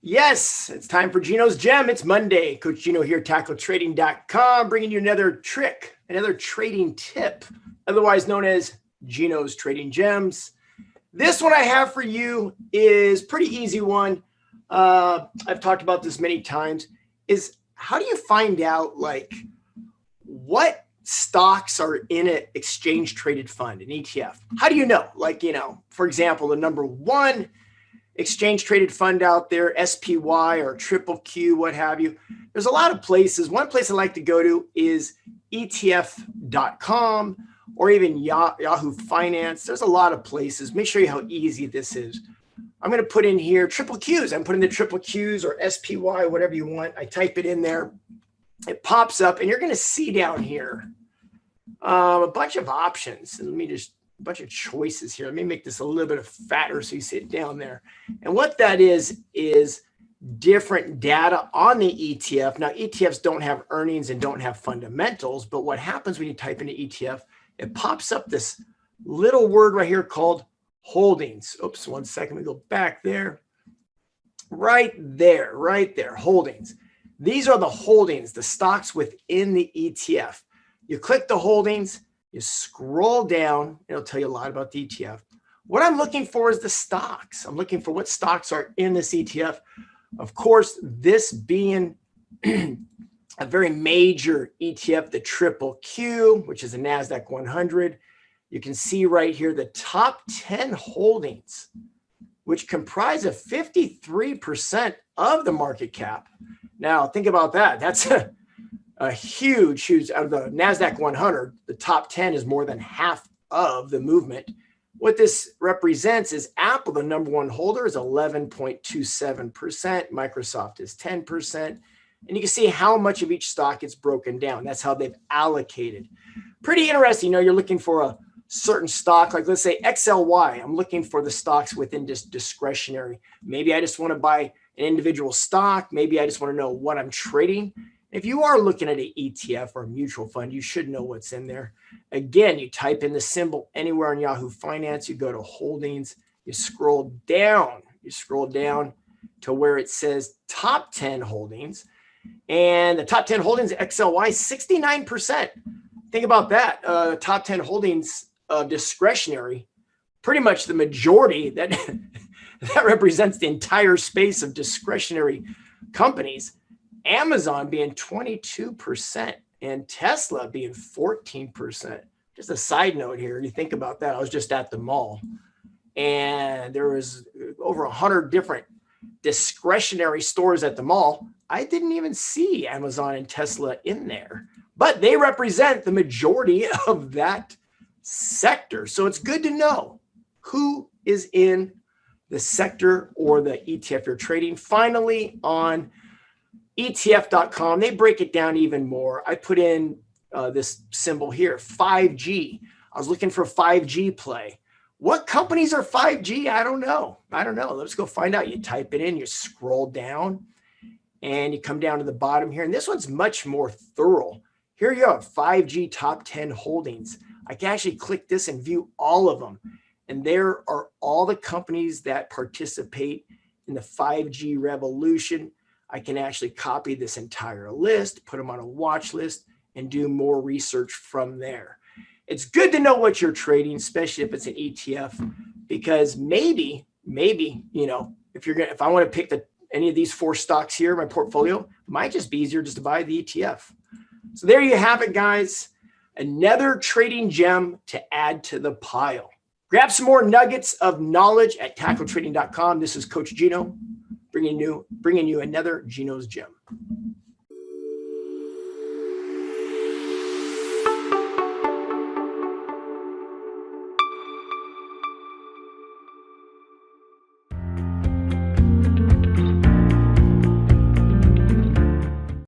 Yes, it's time for Gino's Gem. It's Monday. Coach Gino here, tackletrading.com, bringing you another trick, another trading tip, otherwise known as Gino's Trading Gems. This one I have for you is pretty easy one. I've talked about this many times. Is how do you find out what stocks are in an exchange traded fund, an ETF? How do you know? For example, the number one exchange traded fund out there, SPY or Triple Q, what have you. There's a lot of places. One place I like to go to is ETF.com or even Yahoo Finance. There's a lot of places. Let me show you how easy this is. I'm going to put in here Triple Qs. I'm putting the Triple Qs or SPY, whatever you want. I type it in there. It pops up, and you're going to see down here a bunch of options. And a bunch of choices here. Let me make this a little bit fatter so you see it down there. And what that is different data on the ETF. Now, ETFs don't have earnings and don't have fundamentals, but what happens when you type into ETF, it pops up this little word right here called holdings. Oops, 1 second. We go back there. Right there, holdings. These are the holdings, the stocks within the ETF. You click the holdings, you scroll down, it'll tell you a lot about the ETF. What I'm looking for is the stocks. I'm looking for what stocks are in this ETF. Of course, this being a very major ETF, the Triple Q, which is a NASDAQ 100. You can see right here the top 10 holdings, which comprise of 53% of the market cap. Now, think about that. That's a huge, out of the NASDAQ 100, the top 10 is more than half of the movement. What this represents is Apple, the number one holder, is 11.27%. Microsoft is 10%. And you can see how much of each stock it's broken down. That's how they've allocated. Pretty interesting. You're looking for a certain stock, like let's say XLY. I'm looking for the stocks within this discretionary. Maybe I just want to buy an individual stock. Maybe I just want to know what I'm trading. If you are looking at an ETF or a mutual fund, you should know what's in there. Again, you type in the symbol anywhere on Yahoo Finance, you go to holdings, you scroll down to where it says top 10 holdings. And the top 10 holdings, XLY, 69%. Think about that. Top 10 holdings of discretionary, pretty much the majority that, that represents the entire space of discretionary companies. Amazon being 22% and Tesla being 14%. Just a side note here, you think about that. I was just at the mall and there was over 100 different discretionary stores at the mall. I didn't even see Amazon and Tesla in there, but they represent the majority of that sector. So it's good to know who is in the sector or the ETF you're trading. Finally, on ETF.com, they break it down even more. I put in this symbol here, 5G. I was looking for 5G play. What companies are 5G? I don't know. Let's go find out. You type it in, you scroll down, and you come down to the bottom here. And this one's much more thorough. Here you have 5G top 10 holdings. I can actually click this and view all of them. And there are all the companies that participate in the 5G revolution. I can actually copy this entire list, put them on a watch list, and do more research from there. It's good to know what you're trading, especially if it's an ETF, because maybe, if I want to pick any of these 4 stocks here in my portfolio, it might just be easier just to buy the ETF. So there you have it, guys. Another trading gem to add to the pile. Grab some more nuggets of knowledge at tackletrading.com. This is Coach Gino, bringing you another Gino's Gem.